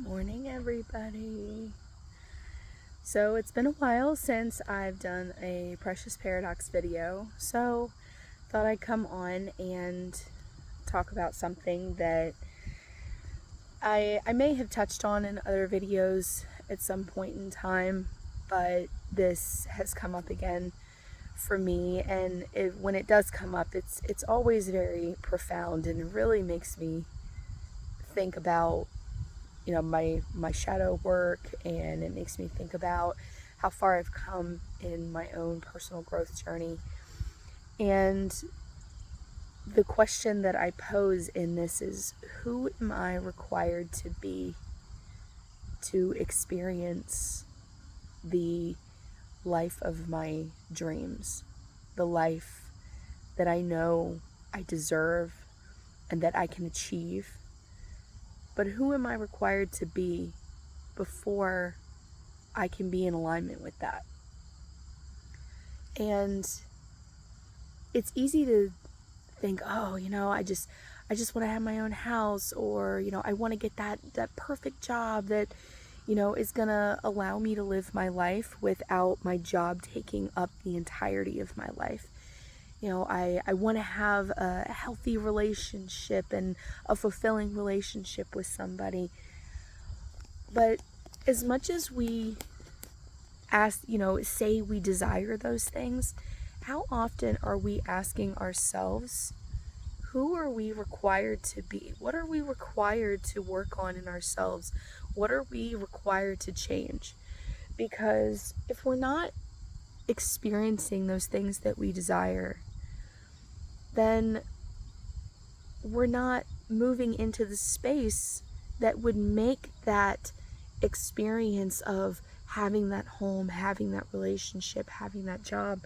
Morning, everybody. So it's been a while since I've done a Precious Paradox video, so thought I'd come on and talk about something that I may have touched on in other videos at some point in time, but this has come up again for me, and when it does come up, it's always very profound, and it really makes me think about my shadow work, and it makes me think about how far I've come in my own personal growth journey. And the question that I pose in this is, who am I required to be to experience the life of my dreams, the life that I know I deserve and that I can achieve? But who am I required to be before I can be in alignment with that? And it's easy to think, oh, I just want to have my own house, or, I want to get that perfect job that, is going to allow me to live my life without my job taking up the entirety of my life. I want to have a healthy relationship and a fulfilling relationship with somebody. But as much as we say we desire those things, how often are we asking ourselves, who are we required to be? What are we required to work on in ourselves? What are we required to change? Because if we're not experiencing those things that we desire, then we're not moving into the space that would make that experience of having that home, having that relationship, having that job.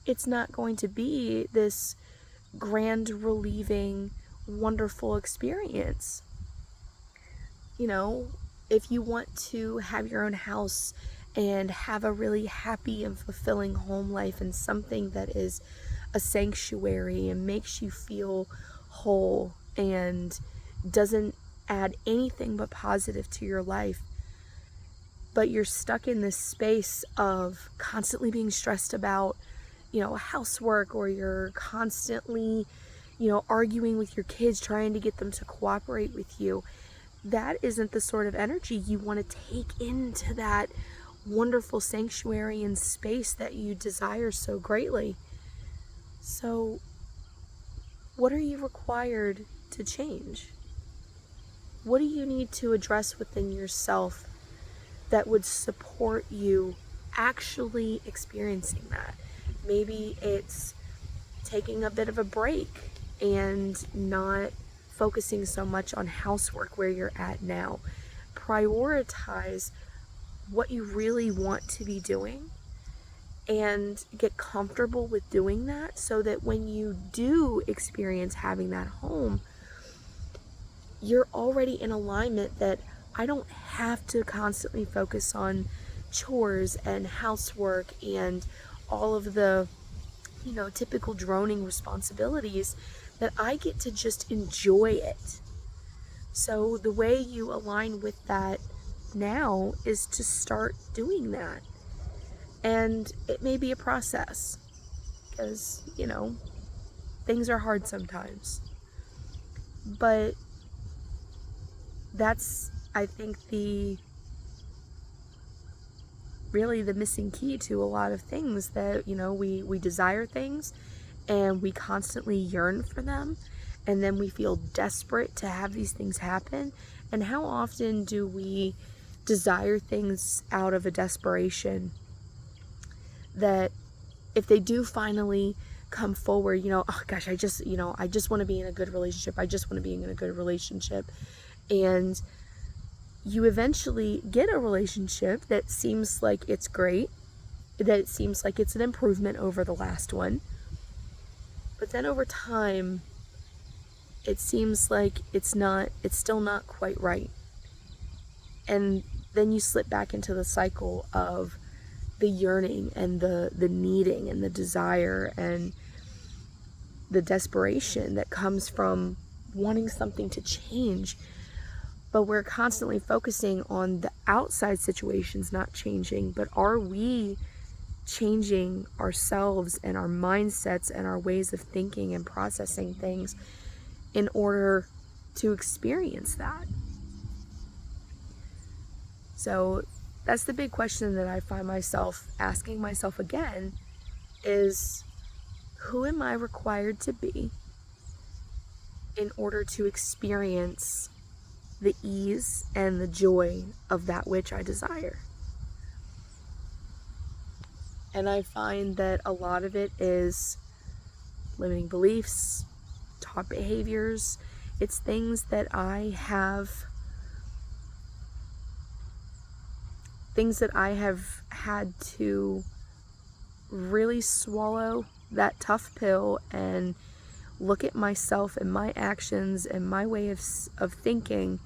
It's not going to be this grand, relieving, wonderful experience. If you want to have your own house and have a really happy and fulfilling home life, and something that is a sanctuary and makes you feel whole and doesn't add anything but positive to your life, but you're stuck in this space of constantly being stressed about, housework, or you're constantly, arguing with your kids, trying to get them to cooperate with you, that isn't the sort of energy you want to take into that wonderful sanctuary and space that you desire so greatly. So, what are you required to change? What do you need to address within yourself that would support you actually experiencing that? Maybe it's taking a bit of a break and not focusing so much on housework where you're at now. Prioritize what you really want to be doing and get comfortable with doing that, so that when you do experience having that home, you're already in alignment that I don't have to constantly focus on chores and housework and all of the, typical droning responsibilities, that I get to just enjoy it. So the way you align with that now is to start doing that. And it may be a process, because, things are hard sometimes. But that's, I think, really the missing key to a lot of things, that, we desire things and we constantly yearn for them, and then we feel desperate to have these things happen. And how often do we desire things out of a desperation that if they do finally come forward, oh gosh, I just want to be in a good relationship. I just want to be in a good relationship. And you eventually get a relationship that seems like it's great, that it seems like it's an improvement over the last one. But then over time, it seems like it's still not quite right. And then you slip back into the cycle of the yearning and the needing and the desire and the desperation that comes from wanting something to change. But we're constantly focusing on the outside situations not changing, but are we changing ourselves and our mindsets and our ways of thinking and processing things in order to experience that? So that's the big question that I find myself asking myself again is, who am I required to be in order to experience the ease and the joy of that which I desire? And I find that a lot of it is limiting beliefs, taught behaviors. It's things that I have had to really swallow that tough pill and look at myself and my actions and my way of thinking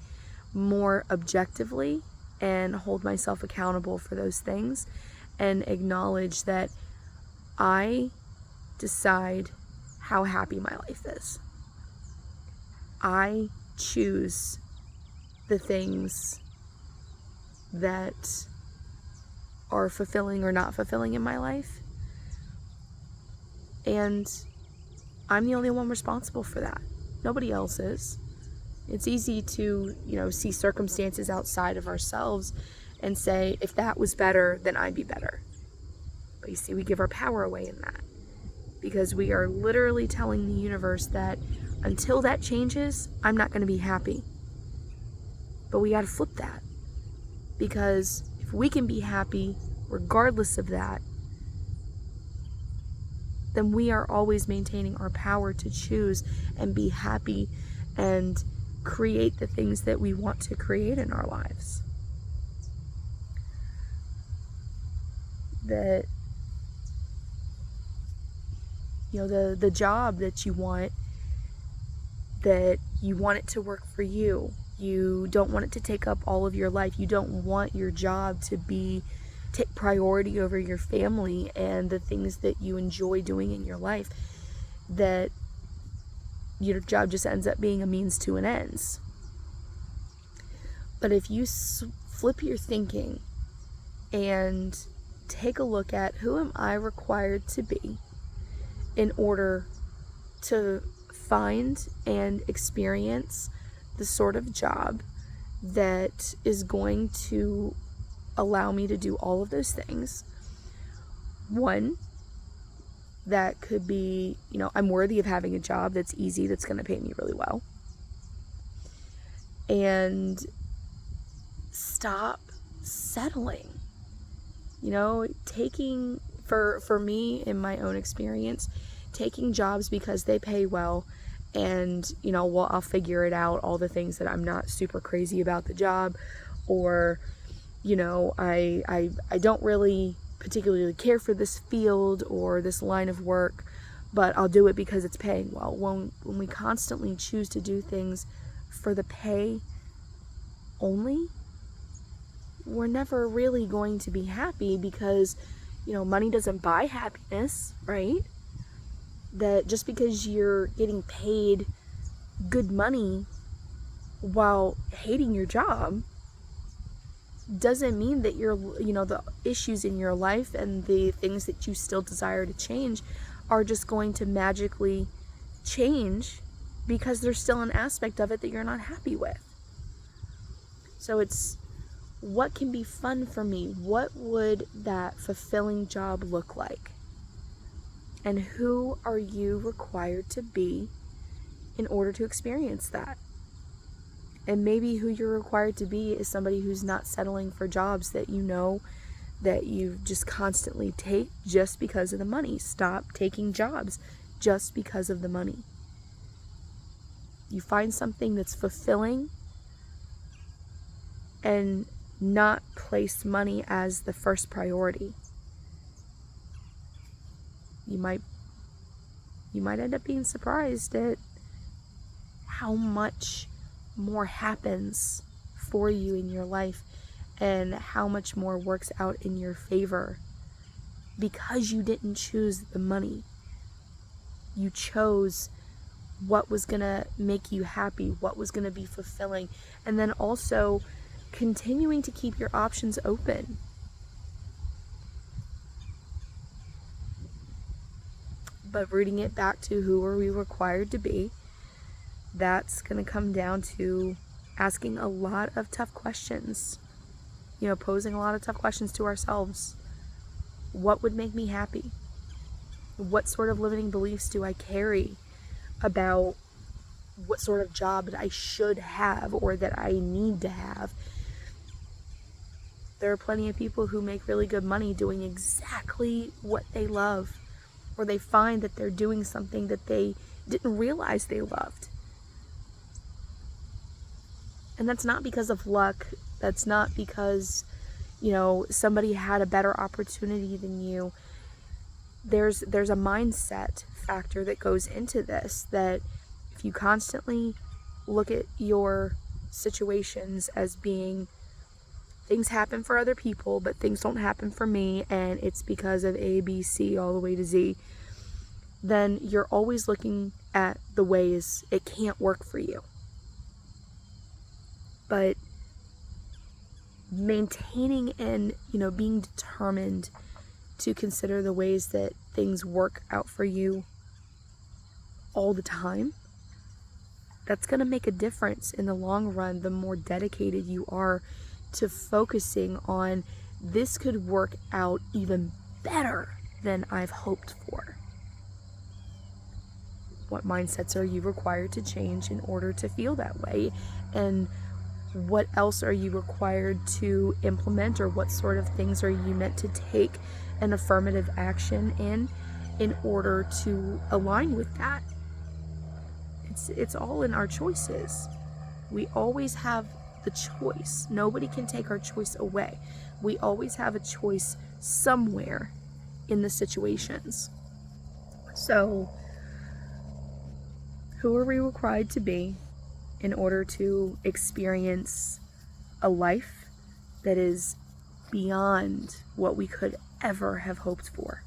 more objectively and hold myself accountable for those things and acknowledge that I decide how happy my life is. I choose the things that are fulfilling or not fulfilling in my life. And I'm the only one responsible for that. Nobody else is. It's easy to, see circumstances outside of ourselves and say, if that was better, then I'd be better. But you see, we give our power away in that, because we are literally telling the universe that until that changes, I'm not going to be happy. But we got to flip that, because if we can be happy regardless of that, then we are always maintaining our power to choose and be happy and create the things that we want to create in our lives. That, the job that you want it to work for you. You don't want it to take up all of your life. You don't want your job to take priority over your family and the things that you enjoy doing in your life. That your job just ends up being a means to an ends. But if you flip your thinking and take a look at, who am I required to be in order to find and experience the sort of job that is going to allow me to do all of those things. One, that could be, I'm worthy of having a job that's easy, that's going to pay me really well. And stop settling. Taking, for me, in my own experience, taking jobs because they pay well and, I'll figure it out, all the things that I'm not super crazy about the job, or, I don't really particularly care for this field or this line of work, but I'll do it because it's paying well. When we constantly choose to do things for the pay only, we're never really going to be happy, because, money doesn't buy happiness, right? That just because you're getting paid good money while hating your job doesn't mean that the issues in your life and the things that you still desire to change are just going to magically change, because there's still an aspect of it that you're not happy with. So it's, what can be fun for me? What would that fulfilling job look like? And who are you required to be in order to experience that? And maybe who you're required to be is somebody who's not settling for jobs that that you just constantly take just because of the money. Stop taking jobs just because of the money. You find something that's fulfilling and not place money as the first priority. You might end up being surprised at how much more happens for you in your life and how much more works out in your favor, because you didn't choose the money. You chose what was going to make you happy, what was going to be fulfilling, and then also continuing to keep your options open. But rooting it back to who are we required to be, that's going to come down to asking a lot of tough questions. Posing a lot of tough questions to ourselves. What would make me happy? What sort of limiting beliefs do I carry about what sort of job that I should have or that I need to have? There are plenty of people who make really good money doing exactly what they love, or they find that they're doing something that they didn't realize they loved. And that's not because of luck. That's not because, somebody had a better opportunity than you. There's a mindset factor that goes into this, that if you constantly look at your situations as being, things happen for other people, but things don't happen for me, and it's because of A, B, C, all the way to Z, then you're always looking at the ways it can't work for you. But maintaining and, being determined to consider the ways that things work out for you all the time, that's going to make a difference in the long run. The more dedicated you are to focusing on, this could work out even better than I've hoped for. What mindsets are you required to change in order to feel that way? And what else are you required to implement, or what sort of things are you meant to take an affirmative action in order to align with that? It's all in our choices. We always have the choice. Nobody can take our choice away. We always have a choice somewhere in the situations. So, who are we required to be in order to experience a life that is beyond what we could ever have hoped for?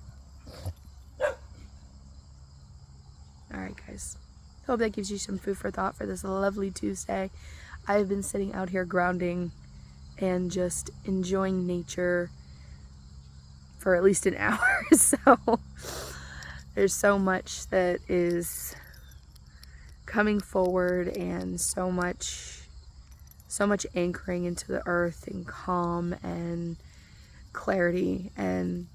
Alright, guys. Hope that gives you some food for thought for this lovely Tuesday. I've been sitting out here grounding and just enjoying nature for at least an hour. So there's so much that is coming forward, and so much anchoring into the earth and calm and clarity, and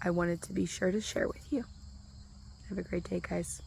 I wanted to be sure to share with you. Have a great day, guys.